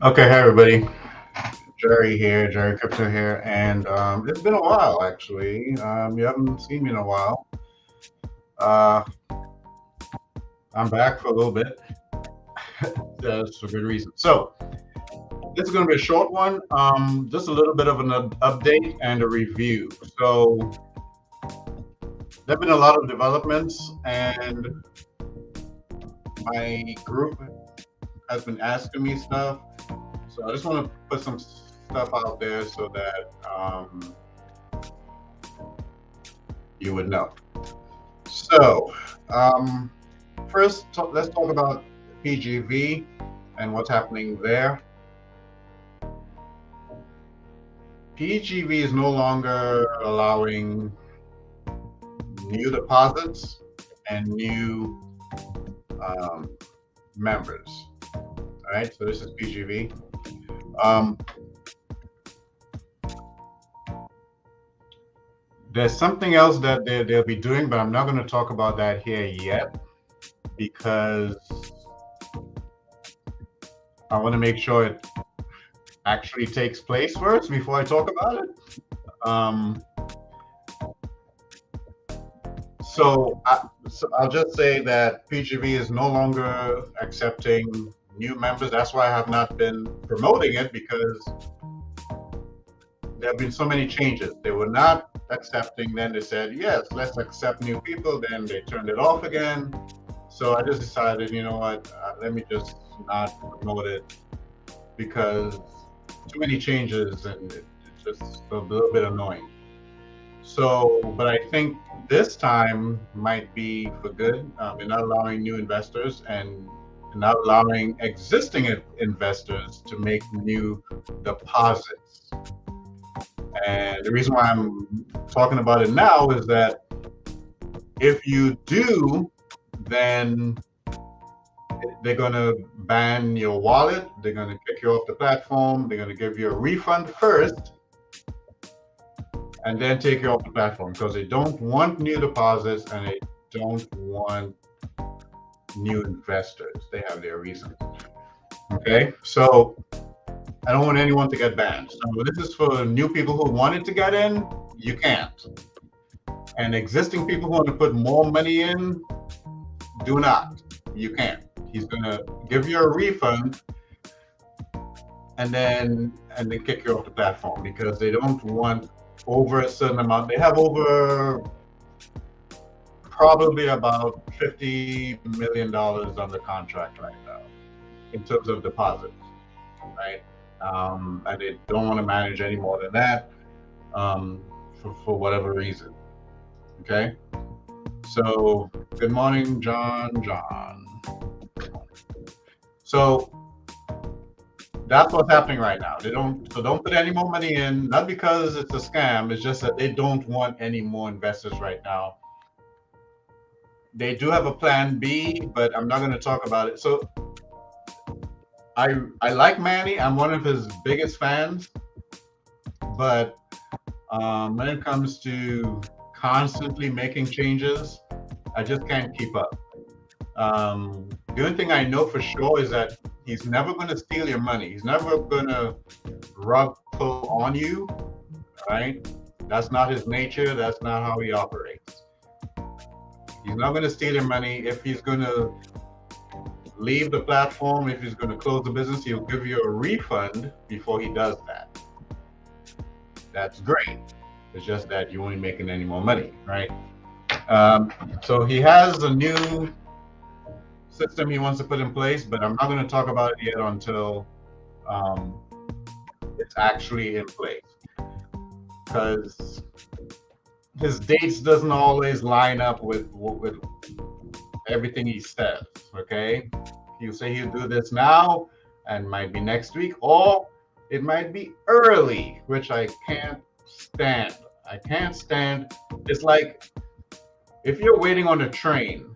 Okay, hey everybody. Jerry here, Jerry Crypto here, and it's been a while actually. You haven't seen me in a while. Uh, I'm back for a little bit. That's for good reason. So this is going to be a short one. Just a little bit of an update and a review. So there've been a lot of developments, and my group has been asking me stuff. So I just want to put some stuff out there so that you would know. So, first, let's talk about PGV and what's happening there. PGV is no longer allowing new deposits and new members. All right, so this is PGV. There's something else that they'll be doing, but I'm not going to talk about that here yet because I want to make sure it actually takes place first before I talk about it. So I'll just say that PGV is no longer accepting new members. That's why I have not been promoting it, because there have been so many changes. They were not accepting, then they said, yes, let's accept new people, then they turned it off again. So I just decided, you know what, let me just not promote it, because too many changes and it's just a little bit annoying. So, but I think this time might be for good. They're not allowing new investors and not allowing existing investors to make new deposits. And the reason why I'm talking about it now is that if you do, then they're going to ban your wallet. They're going to kick you off the platform. They're going to give you a refund first and then take you off the platform, because they don't want new deposits and they don't want new investors. They have their reasons. Okay, so I don't want anyone to get banned. So this is for new people who wanted to get in, you can't. And existing people who want to put more money in, do not. You can't. He's gonna give you a refund and then kick you off the platform, because they don't want over a certain amount. They have over probably about $50 million under contract right now in terms of deposits, right? And they don't want to manage any more than that for whatever reason. Okay. So good morning, John. So that's what's happening right now. Don't put any more money in, not because it's a scam. It's just that they don't want any more investors right now. They do have a plan B, but I'm not going to talk about it. So I like Manny. I'm one of his biggest fans, but when it comes to constantly making changes, I just can't keep up. The only thing I know for sure is that he's never going to steal your money. He's never going to pull on you, right? That's not his nature. That's not how he operates. He's not going to steal your money. If he's going to leave the platform, if he's going to close the business, he'll give you a refund before he does that. That's great. It's just that you won't be making any more money, right? So he has a new system he wants to put in place, but I'm not going to talk about it yet until it's actually in place, because his dates doesn't always line up with everything he says. Okay, he'll say he'll do this now and might be next week, or it might be early, which I can't stand. It's like if you're waiting on a train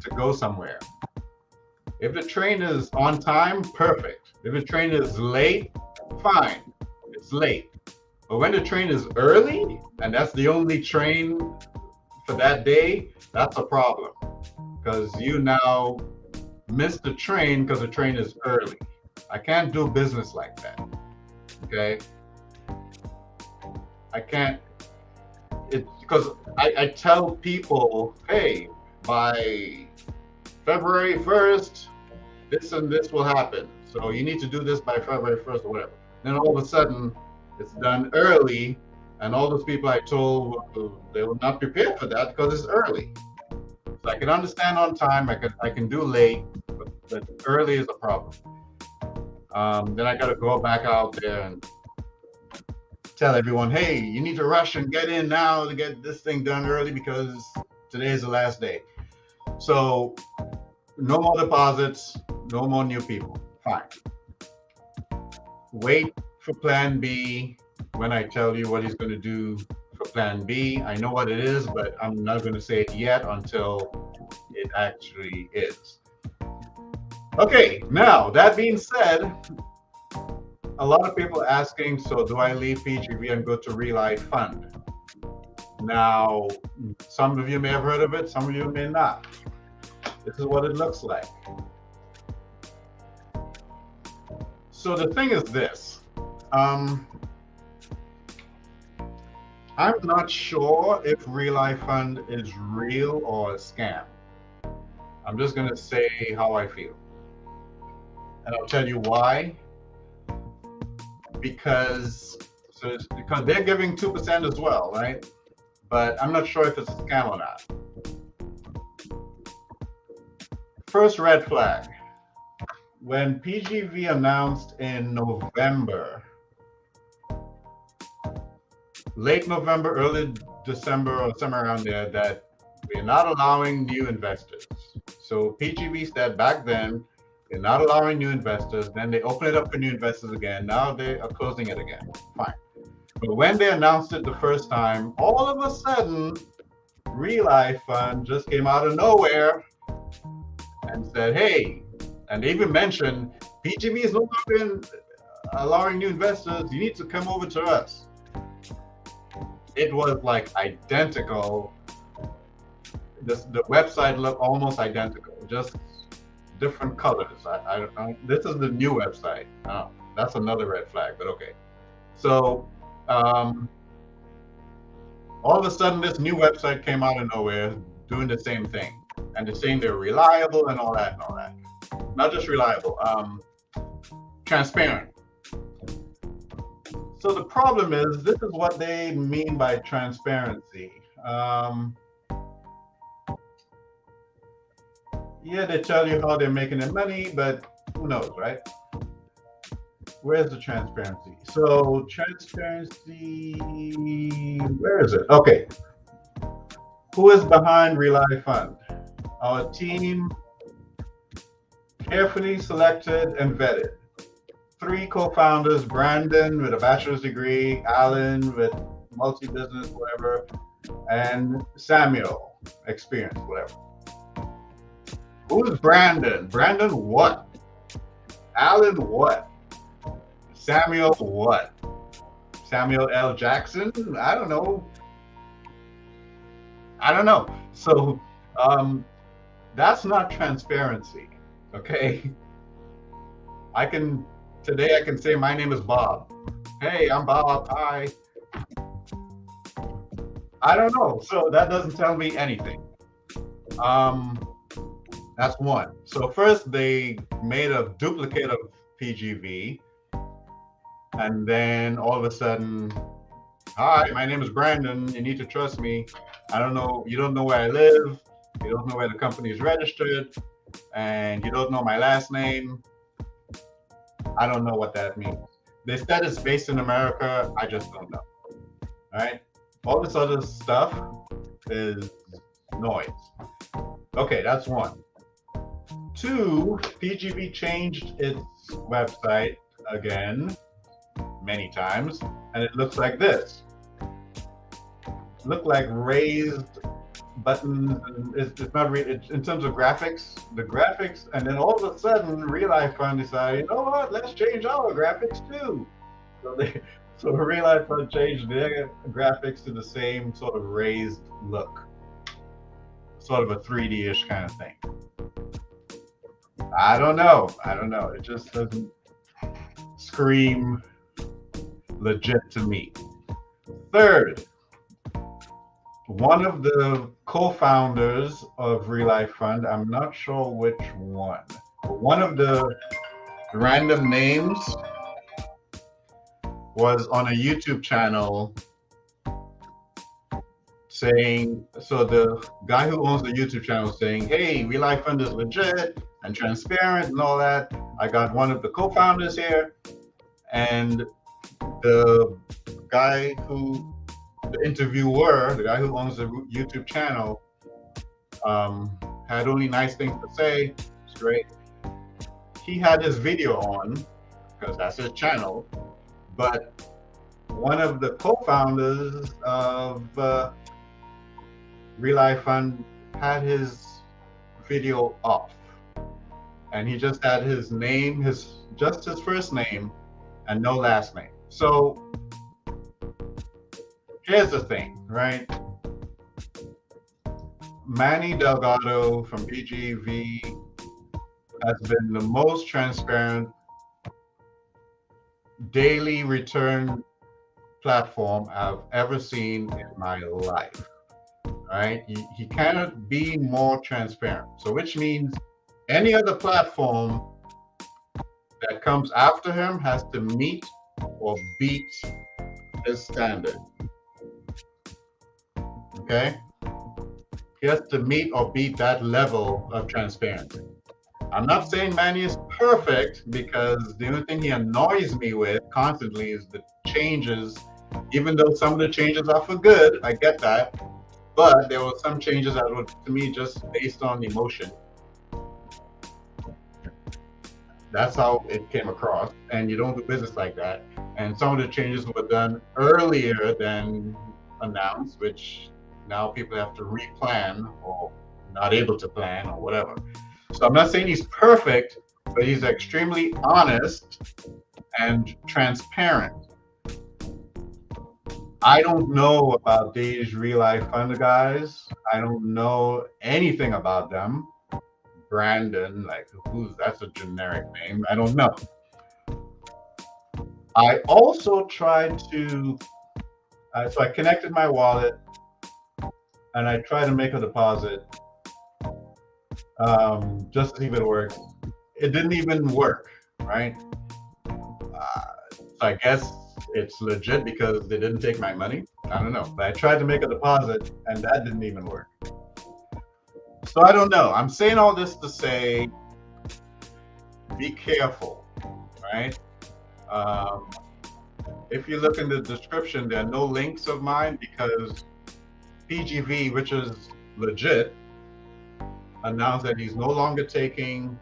to go somewhere. If the train is on time, perfect. If the train is late, fine, it's late. But when the train is early and that's the only train for that day, that's a problem, because you now missed the train because the train is early. I can't do business like that. Okay. I can't. It's because I tell people, hey, by February 1st, this and this will happen. So you need to do this by February 1st or whatever. Then all of a sudden, it's done early, and all those people I told they will not prepare for that because it's early. So I can understand on time. I can do late, but early is a problem. Then I got to go back out there and tell everyone, hey, you need to rush and get in now to get this thing done early because today is the last day. So no more deposits, no more new people. Fine. Wait for plan B when I tell you what he's going to do for plan B. I know what it is, but I'm not going to say it yet until it actually is. Okay, now that being said, a lot of people asking, so do I leave PGV and go to RelyFund? Now, some of you may have heard of it, some of you may not. This is what it looks like. So the thing is this, I'm not sure if RelyFund is real or a scam. I'm just gonna say how I feel. And I'll tell you why. Because they're giving 2% as well, right? But I'm not sure if it's a scam or not. First red flag. When PGV announced in November, late November, early December, or somewhere around there, that we're not allowing new investors. So PGV said back then, they're not allowing new investors. Then they open it up for new investors again. Now they are closing it again. Fine. But when they announced it the first time, all of a sudden, RelyFund just came out of nowhere and said, hey, and they even mentioned PGV is no longer allowing new investors. You need to come over to us. It was like identical. The website looked almost identical, just different colors. This is the new website. That's another red flag, but okay. So all of a sudden, this new website came out of nowhere doing the same thing. And they're saying they're reliable and all that and all that. Not just reliable, transparent. So the problem is, this is what they mean by transparency. Yeah, they tell you how they're making their money, but who knows, right? Where's the transparency? So transparency, where is it? Okay. Who is behind RelyFund? Our team, carefully selected and vetted. 3 co-founders, Brandon with a bachelor's degree, Alan with multi-business, whatever, and Samuel, experience, whatever. Who is Brandon? Brandon what? Alan what? Samuel what? Samuel L. Jackson? I don't know. So that's not transparency, okay? Today I can say my name is Bob. Hey, I'm Bob, hi. I don't know, so that doesn't tell me anything. That's one. So first they made a duplicate of PGV, and then all of a sudden, hi, my name is Brandon, you need to trust me. I don't know, you don't know where I live, you don't know where the company is registered, and you don't know my last name. I don't know what that means. They said it's based in America, I just don't know. All right? All this other stuff is noise. Okay, that's one. 2, PGV changed its website again many times, and it looks like this. It looked like raised buttons. It's not really, in terms of graphics, the graphics, and then all of a sudden, RelyFund decided, you know what, let's change our graphics too. So RelyFund changed their graphics to the same sort of raised look, sort of a 3D-ish kind of thing. I don't know. It just doesn't. scream legit to me. Third, one of the co-founders of RelyFund, I'm not sure which one, but one of the random names was on a YouTube channel saying, so the guy who owns the YouTube channel saying, hey, RelyFund is legit and transparent and all that. I got one of the co-founders here, and the guy who, the interviewer, the guy who owns the YouTube channel, had only nice things to say. It's great. He had his video on because that's his channel, but one of the co-founders of RelyFund had his video off, and he just had his name, just his first name and no last name. So here's the thing, right? Manny Delgado from PGV has been the most transparent daily return platform I've ever seen in my life, right? He cannot be more transparent. So which means any other platform that comes after him has to meet or beat his standard. Okay? He has to meet or beat that level of transparency. I'm not saying Manny is perfect, because the only thing he annoys me with constantly is the changes, even though some of the changes are for good, I get that, but there were some changes that were, to me, just based on emotion. That's how it came across, and you don't do business like that. And some of the changes were done earlier than announced, which now people have to replan or not able to plan or whatever. So I'm not saying he's perfect, but he's extremely honest and transparent. I don't know about these RelyFund guys. I don't know anything about them. Brandon, like, that's a generic name. I don't know. I also tried to, so I connected my wallet and I tried to make a deposit just to see if it works. It didn't even work, right? So I guess it's legit because they didn't take my money. I don't know, but I tried to make a deposit and that didn't even work. So I don't know. I'm saying all this to say, be careful, right? If you look in the description, there are no links of mine because PGV, which is legit, announced that he's no longer taking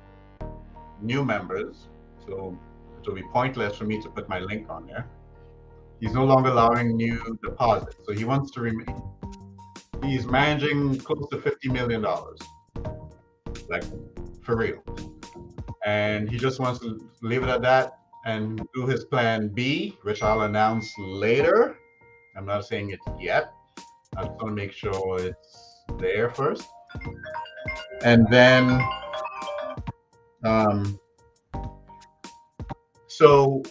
new members. So it will be pointless for me to put my link on there. He's no longer allowing new deposits. So he wants to remain. He's managing close to $50 million, like for real. And he just wants to leave it at that and do his plan B, which I'll announce later. I'm not saying it yet. I just want to make sure it's there first. And then, so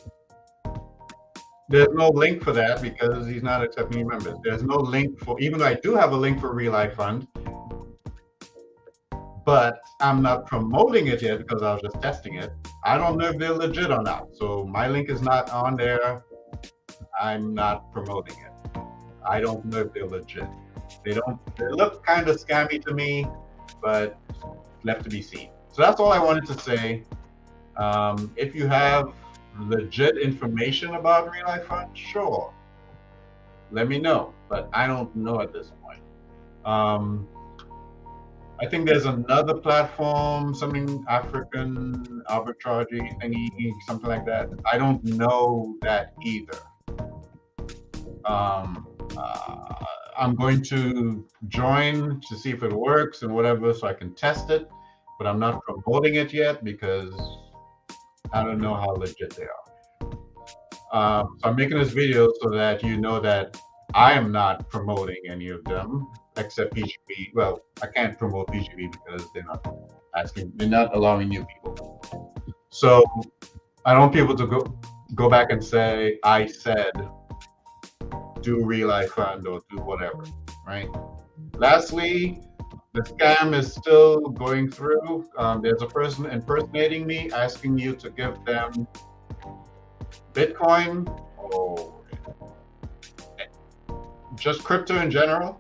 there's no link for that because he's not accepting new members. There's no link for, even though I do have a link for RelyFund, but I'm not promoting it yet because I was just testing it. I don't know if they're legit or not. So my link is not on there. I'm not promoting it. I don't know if they're legit. They look kind of scammy to me, but left to be seen. So that's all I wanted to say. If you have legit information about RelyFund, sure, let me know, but I don't know at this point. I think there's another platform, something African arbitrage thingy, something like that. I don't know that either. I'm going to join to see if it works and whatever, so I can test it, but I'm not promoting it yet because I don't know how legit they are. So I'm making this video so that you know that I am not promoting any of them except PGV. Well, I can't promote PGV because they're not allowing new people. So I don't want people to go. go back and say, I said, do RelyFund or do whatever, right? Lastly, the scam is still going through. There's a person impersonating me, asking you to give them Bitcoin or just crypto in general.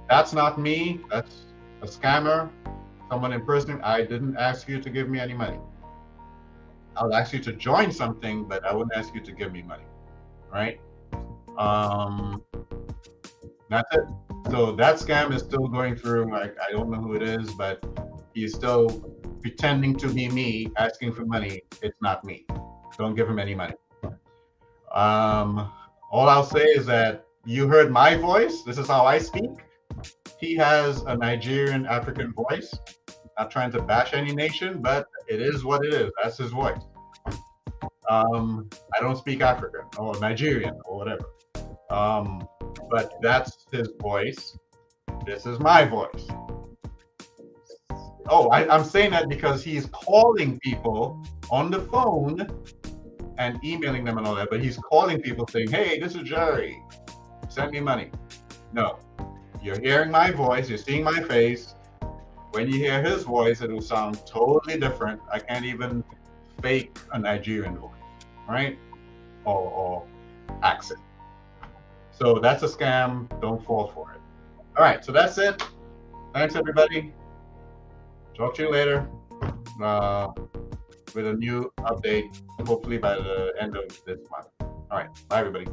That's not me. That's a scammer. Someone impersonating. I didn't ask you to give me any money. I'll ask you to join something, but I wouldn't ask you to give me money, right? That's it. So that scam is still going through. Like, I don't know who it is, but he's still pretending to be me, asking for money. It's not me. Don't give him any money. All I'll say is that you heard my voice. This is how I speak. He has a Nigerian African voice. Not trying to bash any nation, but it is what it is. That's his voice. I don't speak African or Nigerian or whatever. But that's his voice. This is my voice. Oh, I'm saying that because he's calling people on the phone and emailing them and all that, but he's calling people saying, hey, this is Jerry. Send me money. No. You're hearing my voice, you're seeing my face. When you hear his voice, it'll sound totally different. I can't even fake a Nigerian voice, right? Or accent. So that's a scam. Don't fall for it. All right, so that's it. Thanks, everybody. Talk to you later with a new update, hopefully by the end of this month. All right, bye, everybody.